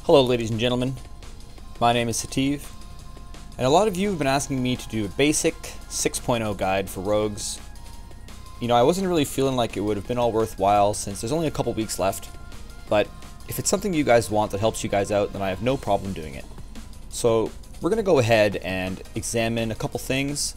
Hello ladies and gentlemen, my name is Sativ, and a lot of you have been asking me to do a basic 6.0 guide for rogues. You know, I wasn't really feeling like it would have been all worthwhile since there's only a couple weeks left, but if it's something you guys want that helps you guys out, then I have no problem doing it. So we're going to go ahead and examine a couple things.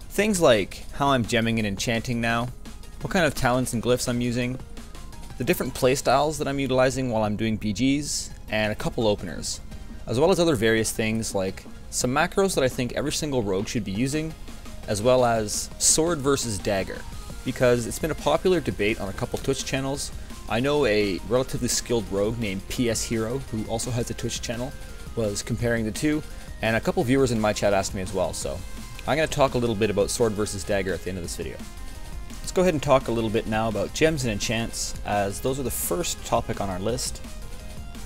Things like how I'm gemming and enchanting now, what kind of talents and glyphs I'm using, the different playstyles that I'm utilizing while I'm doing BGs, and a couple openers, as well as other various things like some macros that I think every single rogue should be using, as well as sword versus dagger, because it's been a popular debate on a couple Twitch channels. I know a relatively skilled rogue named PS Hero, who also has a Twitch channel, was comparing the two, and a couple viewers in my chat asked me as well, so I'm going to talk a little bit about sword versus dagger at the end of this video. Let's go ahead and talk a little bit now about gems and enchants, as those are the first topic on our list.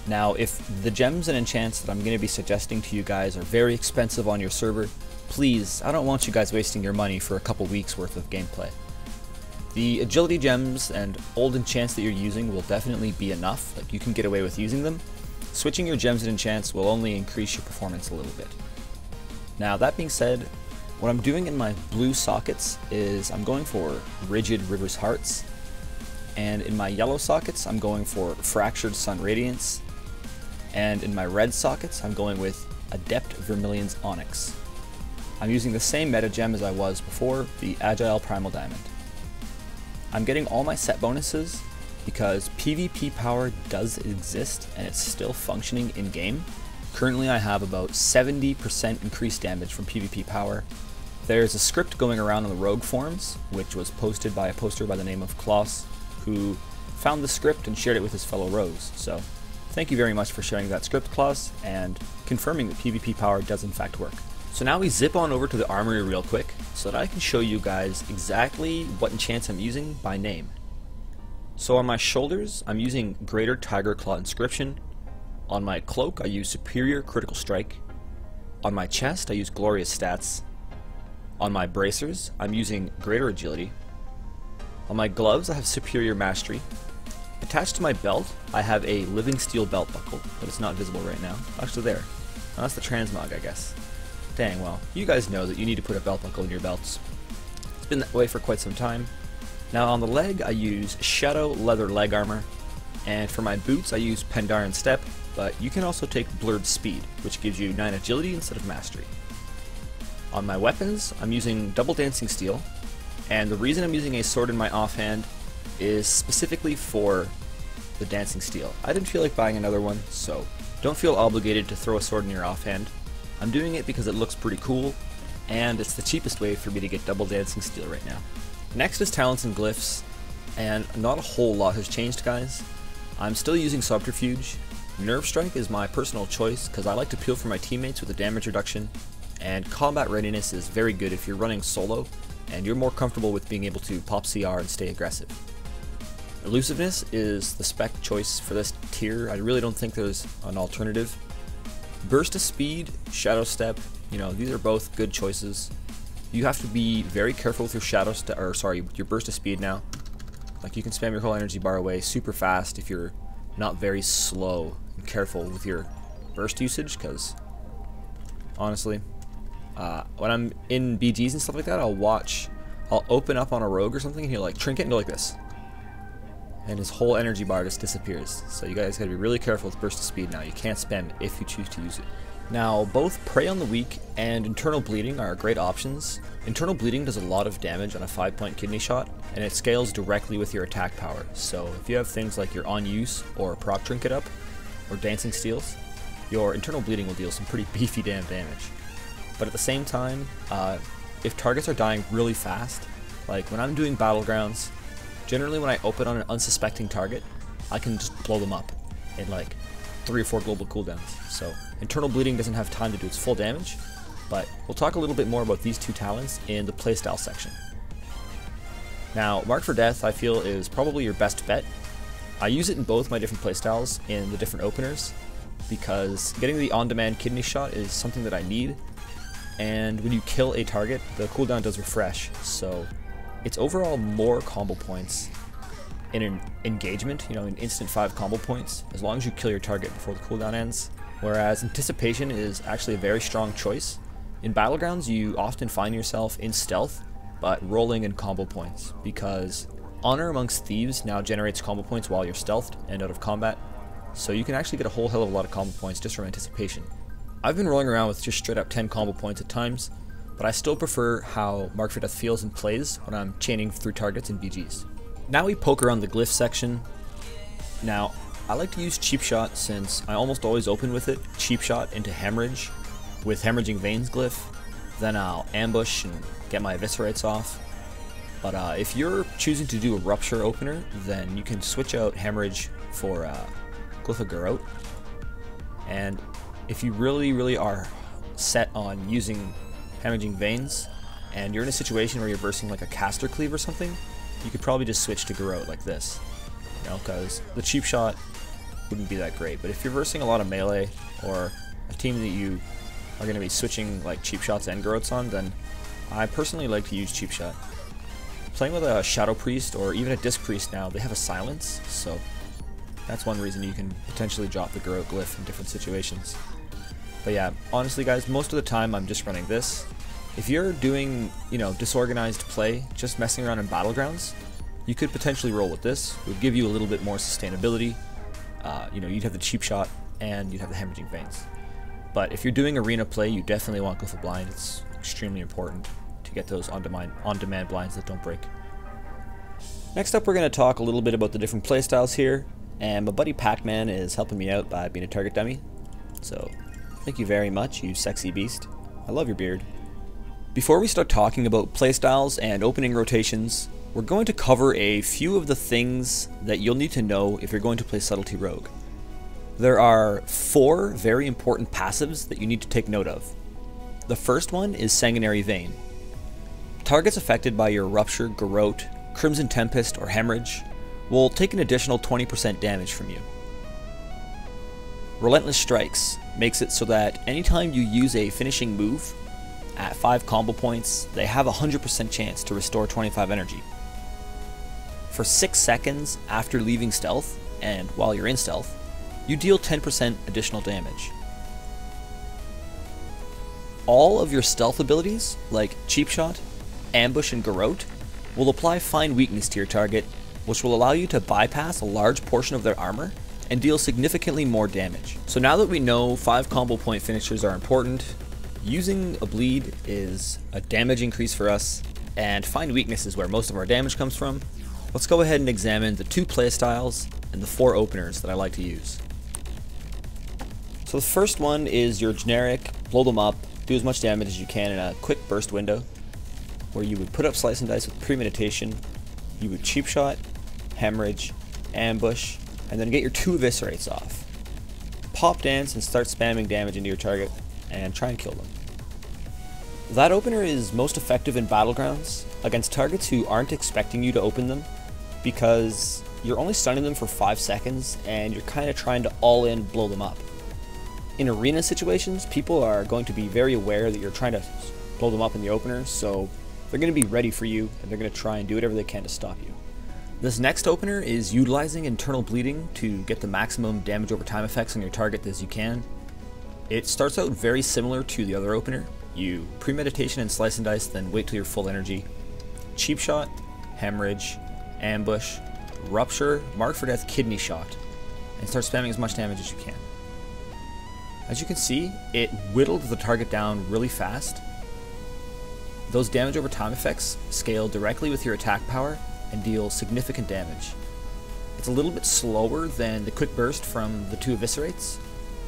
Now, if the gems and enchants that I'm going to be suggesting to you guys are very expensive on your server, please, I don't want you guys wasting your money for a couple weeks worth of gameplay. The agility gems and old enchants that you're using will definitely be enough, like you can get away with using them. Switching your gems and enchants will only increase your performance a little bit. Now, that being said, what I'm doing in my blue sockets is I'm going for Rigid River's Hearts, and in my yellow sockets I'm going for Fractured Sun Radiance, and in my red sockets I'm going with Adept Vermilion's Onyx. I'm using the same meta gem as I was before, the Agile Primal Diamond. I'm getting all my set bonuses because PvP power does exist and it's still functioning in game. Currently I have about 70% increased damage from PvP power. There's a script going around on the rogue forums, which was posted by a poster by the name of Klaus, who found the script and shared it with his fellow rogues. So thank you very much for sharing that script, Klaus, and confirming that PvP power does in fact work. So now we zip on over to the armory real quick so that I can show you guys exactly what enchants I'm using by name. So on my shoulders, I'm using Greater Tiger Claw Inscription. On my cloak, I use Superior Critical Strike. On my chest, I use Glorious Stats. On my bracers, I'm using Greater Agility. On my gloves, I have Superior Mastery. Attached to my belt, I have a Living Steel belt buckle, but it's not visible right now. Actually there. Oh, that's the transmog, I guess. Dang, well, you guys know that you need to put a belt buckle in your belts. It's been that way for quite some time. Now on the leg, I use Shadow Leather Leg Armor, and for my boots, I use Pandaren Step, but you can also take Blurred Speed, which gives you 9 Agility instead of Mastery. On my weapons, I'm using Double Dancing Steel, and the reason I'm using a sword in my offhand is specifically for the Dancing Steel. I didn't feel like buying another one, so don't feel obligated to throw a sword in your offhand. I'm doing it because it looks pretty cool, and it's the cheapest way for me to get Double Dancing Steel right now. Next is talents and glyphs, and not a whole lot has changed, guys. I'm still using Subterfuge. Nerve Strike is my personal choice because I like to peel for my teammates with a damage reduction, and Combat Readiness is very good if you're running solo and you're more comfortable with being able to pop CR and stay aggressive. Elusiveness is the spec choice for this tier. I really don't think there's an alternative. Burst of Speed, Shadow Step, you know, these are both good choices. You have to be very careful with your your Burst of Speed now. Like, you can spam your whole energy bar away super fast if you're not very slow and careful with your burst usage, because honestly, when I'm in BGs and stuff like that, I'll open up on a rogue or something and he'll like trinket and go like this. And his whole energy bar just disappears. So you guys gotta be really careful with Burst of Speed now. You can't spam it if you choose to use it. Now, both Prey on the Weak and Internal Bleeding are great options. Internal Bleeding does a lot of damage on a 5-point kidney shot, and it scales directly with your attack power. So if you have things like your On Use or Proc Trinket up, or Dancing Steels, your Internal Bleeding will deal some pretty beefy damn damage. But at the same time, if targets are dying really fast, like when I'm doing Battlegrounds, generally when I open on an unsuspecting target, I can just blow them up in like 3 or 4 global cooldowns. So Internal Bleeding doesn't have time to do its full damage, but we'll talk a little bit more about these two talents in the playstyle section. Now, Mark for Death I feel is probably your best bet. I use it in both my different playstyles in the different openers, because getting the on-demand kidney shot is something that I need, and when you kill a target, the cooldown does refresh, so it's overall more combo points, in an engagement, you know, in instant 5 combo points, as long as you kill your target before the cooldown ends. Whereas Anticipation is actually a very strong choice. In Battlegrounds, you often find yourself in stealth, but rolling in combo points, because Honor Amongst Thieves now generates combo points while you're stealthed and out of combat, so you can actually get a whole hell of a lot of combo points just from Anticipation. I've been rolling around with just straight up 10 combo points at times, but I still prefer how Mark for Death feels and plays when I'm chaining through targets in BGs. Now we poke around the glyph section. Now, I like to use Cheap Shot since I almost always open with it, Cheap Shot into Hemorrhage with Hemorrhaging Veins glyph, then I'll ambush and get my Eviscerates off. But if you're choosing to do a Rupture opener, then you can switch out Hemorrhage for Glyph of Garrote. And if you really are set on using Hemorrhaging Veins, and you're in a situation where you're bursting like a Caster Cleave or something, you could probably just switch to Garrote like this, you know, because the Cheap Shot wouldn't be that great. But if you're versing a lot of melee, or a team that you are going to be switching like Cheap Shots and Garrotes on, then I personally like to use Cheap Shot. Playing with a Shadow Priest or even a Disc Priest now, they have a silence, so that's one reason you can potentially drop the Garrote glyph in different situations. But yeah, honestly guys, most of the time I'm just running this. If you're doing, you know, disorganized play, just messing around in Battlegrounds, you could potentially roll with this. It would give you a little bit more sustainability. You know, you'd have the Cheap Shot and you'd have the Hemorrhaging Veins. But if you're doing arena play, you definitely want Glyph of Blind. It's extremely important to get those on-demand blinds that don't break. Next up, we're going to talk a little bit about the different playstyles here, and my buddy Pac-Man is helping me out by being a target dummy. So, thank you very much, you sexy beast. I love your beard. Before we start talking about playstyles and opening rotations, we're going to cover a few of the things that you'll need to know if you're going to play Subtlety Rogue. There are 4 very important passives that you need to take note of. The first one is Sanguinary Vein. Targets affected by your Rupture, Garrote, Crimson Tempest, or Hemorrhage will take an additional 20% damage from you. Relentless Strikes makes it so that anytime you use a finishing move at 5 combo points, they have a 100% chance to restore 25 energy. For 6 seconds after leaving stealth, and while you're in stealth, you deal 10% additional damage. All of your stealth abilities, like Cheap Shot, Ambush, and Garrote, will apply Find Weakness to your target, which will allow you to bypass a large portion of their armor and deal significantly more damage. So now that we know 5 combo point finishers are important, using a bleed is a damage increase for us, and Find Weakness is where most of our damage comes from, let's go ahead and examine the 2 playstyles and the 4 openers that I like to use. So the first one is your generic, blow them up, do as much damage as you can in a quick burst window, where you would put up Slice and Dice with Premeditation, you would Cheap Shot, Hemorrhage, Ambush, and then get your 2 Eviscerates off. Pop Dance and start spamming damage into your target, and try and kill them. That opener is most effective in Battlegrounds against targets who aren't expecting you to open them, because you're only stunning them for 5 seconds, and you're kind of trying to all-in blow them up. In arena situations, people are going to be very aware that you're trying to blow them up in the opener, so they're going to be ready for you, and they're going to try and do whatever they can to stop you. This next opener is utilizing Internal Bleeding to get the maximum damage over time effects on your target as you can. It starts out very similar to the other opener. You Premeditation and Slice and Dice, then wait till you're full energy. Cheap Shot, Hemorrhage, Ambush, Rupture, Mark for Death, Kidney Shot, and start spamming as much damage as you can. As you can see, it whittled the target down really fast. Those damage over time effects scale directly with your attack power and deal significant damage. It's a little bit slower than the quick burst from the 2 Eviscerates,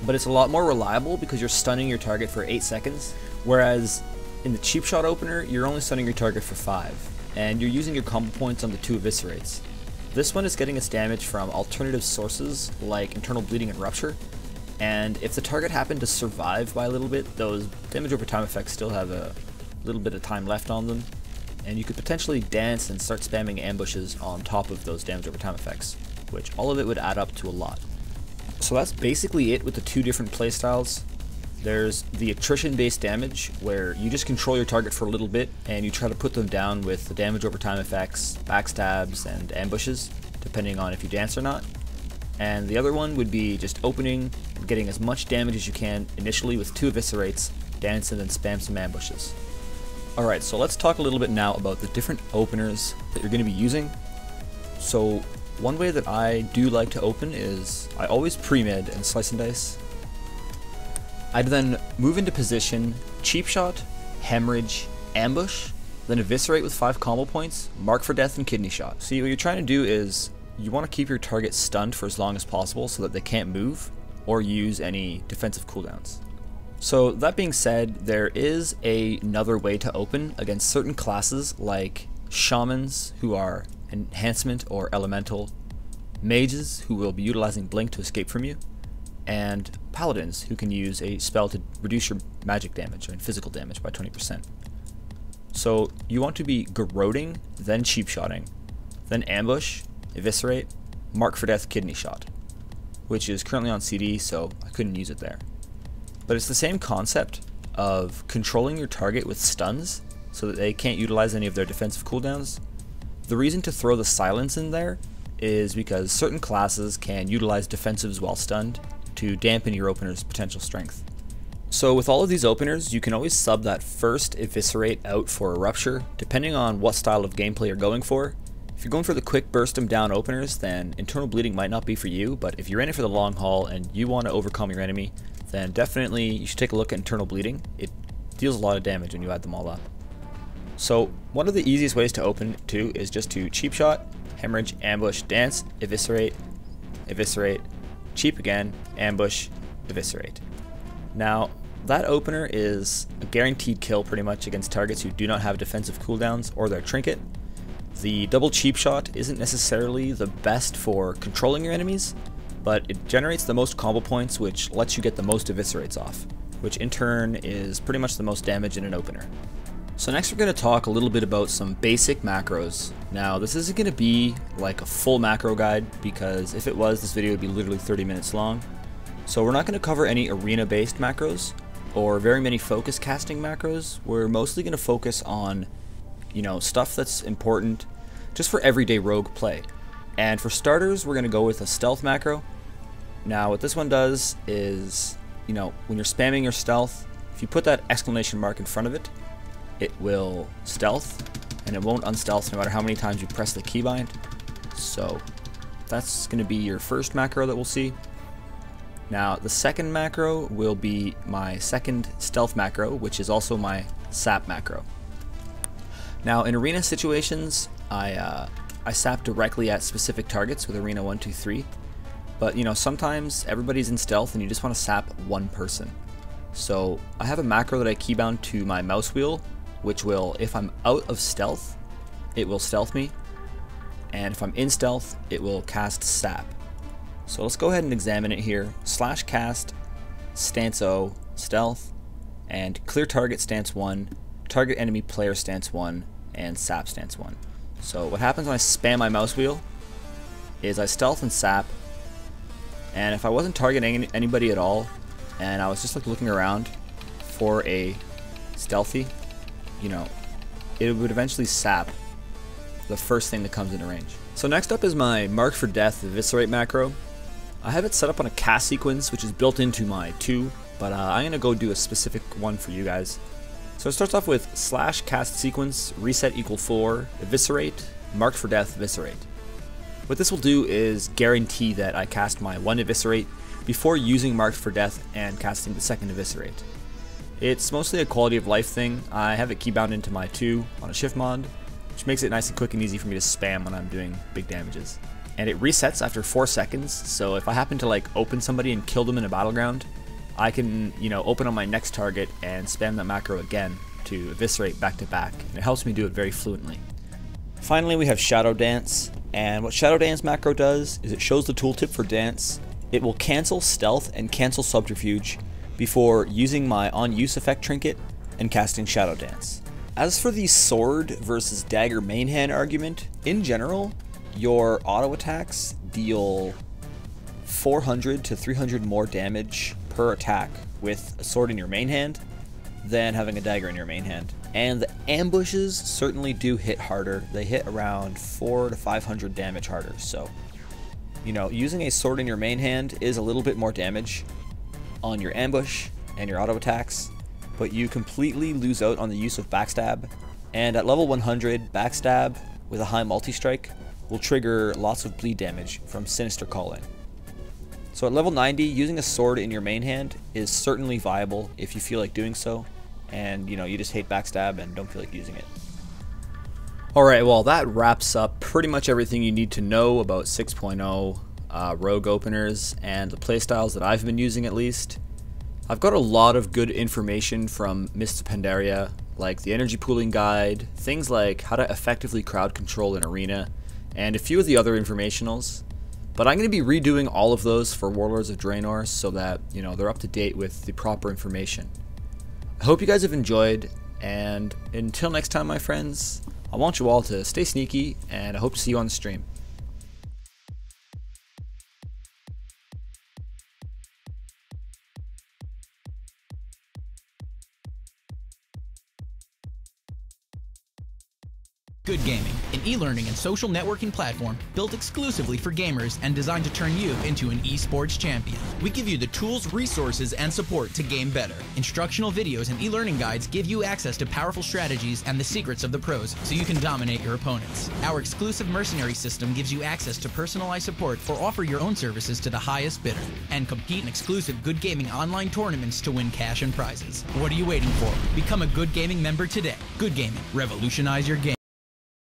but it's a lot more reliable because you're stunning your target for 8 seconds, whereas in the Cheap Shot opener, you're only stunning your target for 5, and you're using your combo points on the 2 Eviscerates. This one is getting its damage from alternative sources like Internal Bleeding and Rupture, and if the target happened to survive by a little bit, those damage over time effects still have a little bit of time left on them, and you could potentially dance and start spamming ambushes on top of those damage over time effects, which all of it would add up to a lot. So that's basically it with the 2 different playstyles. There's the attrition-based damage, where you just control your target for a little bit, and you try to put them down with the damage over time effects, backstabs, and ambushes. depending on if you dance or not. And the other one would be just opening and getting as much damage as you can initially with 2 eviscerates, dance, and then spam some ambushes. Alright, so let's talk a little bit now about the different openers that you're going to be using. So one way that I do like to open is I always pre-mid and slice and dice. I'd then move into position, cheap shot, hemorrhage, ambush, then eviscerate with 5 combo points, mark for death, and kidney shot. See, what you're trying to do is you want to keep your target stunned for as long as possible so that they can't move or use any defensive cooldowns. So that being said, there is another way to open against certain classes like shamans, who are enhancement or elemental, mages, who will be utilizing blink to escape from you, and paladins, who can use a spell to reduce your magic damage and physical damage by 20%. So you want to be garroting, then cheap shotting, then ambush, eviscerate, mark for death, kidney shot, which is currently on CD, so I couldn't use it there. But it's the same concept of controlling your target with stuns so that they can't utilize any of their defensive cooldowns. The reason to throw the silence in there is because certain classes can utilize defensives while stunned to dampen your opener's potential strength. So with all of these openers, you can always sub that first eviscerate out for a rupture, depending on what style of gameplay you're going for. If you're going for the quick burst them down openers, then internal bleeding might not be for you, but if you're in it for the long haul and you want to overcome your enemy, then definitely you should take a look at internal bleeding. It deals a lot of damage when you add them all up. So one of the easiest ways to open too is just to cheap shot, hemorrhage, ambush, dance, eviscerate, eviscerate, cheap again, ambush, eviscerate. Now that opener is a guaranteed kill pretty much against targets who do not have defensive cooldowns or their trinket. The double cheap shot isn't necessarily the best for controlling your enemies, but it generates the most combo points, which lets you get the most eviscerates off, which in turn is pretty much the most damage in an opener. So next we're going to talk a little bit about some basic macros. Now this isn't going to be like a full macro guide, because if it was, this video would be literally 30 minutes long. So we're not going to cover any arena based macros or very many focus casting macros. We're mostly going to focus on, you know, stuff that's important just for everyday rogue play. And for starters, we're going to go with a stealth macro. Now what this one does is, you know, when you're spamming your stealth, if you put that exclamation mark in front of it, it will stealth, and it won't unstealth no matter how many times you press the keybind. So that's going to be your first macro that we'll see. Now the second macro will be my second stealth macro, which is also my sap macro. Now in arena situations, I sap directly at specific targets with arena 1, 2, 3. But you know, sometimes everybody's in stealth and you just want to sap one person. So I have a macro that I keybound to my mouse wheel, which will, if I'm out of stealth, it will stealth me, and if I'm in stealth, it will cast sap. So let's go ahead and examine it here. Slash cast, stance O, stealth, and clear target stance 1, target enemy player stance 1, and sap stance 1. So what happens when I spam my mouse wheel is I stealth and sap, and if I wasn't targeting anybody at all, and I was just like looking around for a stealthy, you know, it would eventually sap the first thing that comes into range. So next up is my mark for death eviscerate macro. I have it set up on a cast sequence, which is built into my 2, but I'm going to go do a specific one for you guys. So it starts off with slash cast sequence, reset equal 4, eviscerate, mark for death, eviscerate. What this will do is guarantee that I cast my 1 eviscerate before using mark for death and casting the second eviscerate. It's mostly a quality of life thing. I have it keybound into my 2 on a shift mod, which makes it nice and quick and easy for me to spam when I'm doing big damages. And it resets after 4 seconds, so if I happen to like open somebody and kill them in a battleground, I can, you know, open on my next target and spam that macro again to eviscerate back to back, and it helps me do it very fluently. Finally, we have Shadow Dance, and what Shadow Dance macro does is it shows the tooltip for dance. It will cancel stealth and cancel subterfuge before using my on use effect trinket and casting Shadow Dance. As for the sword versus dagger main hand argument, in general, your auto attacks deal 400 to 300 more damage per attack with a sword in your main hand than having a dagger in your main hand. And the ambushes certainly do hit harder. They hit around 400 to 500 damage harder. So, you know, using a sword in your main hand is a little bit more damage on your ambush and your auto attacks, but you completely lose out on the use of backstab. And at level 100, backstab with a high multi-strike will trigger lots of bleed damage from Sinister Calling. So at level 90, using a sword in your main hand is certainly viable if you feel like doing so, and you know, you just hate backstab and don't feel like using it. Alright, well that wraps up pretty much everything you need to know about 6.0 rogue openers and the playstyles that I've been using at least. I've got a lot of good information from Mists of Pandaria, like the energy pooling guide, things like how to effectively crowd control an arena, and a few of the other informationals. But I'm going to be redoing all of those for Warlords of Draenor so that, you know, they're up to date with the proper information. I hope you guys have enjoyed, and until next time, my friends, I want you all to stay sneaky, and I hope to see you on the stream. Good Gaming, an e-learning and social networking platform built exclusively for gamers and designed to turn you into an esports champion. We give you the tools, resources, and support to game better. Instructional videos and e-learning guides give you access to powerful strategies and the secrets of the pros so you can dominate your opponents. Our exclusive mercenary system gives you access to personalized support or offer your own services to the highest bidder. And compete in exclusive Good Gaming online tournaments to win cash and prizes. What are you waiting for? Become a Good Gaming member today. Good Gaming, revolutionize your game.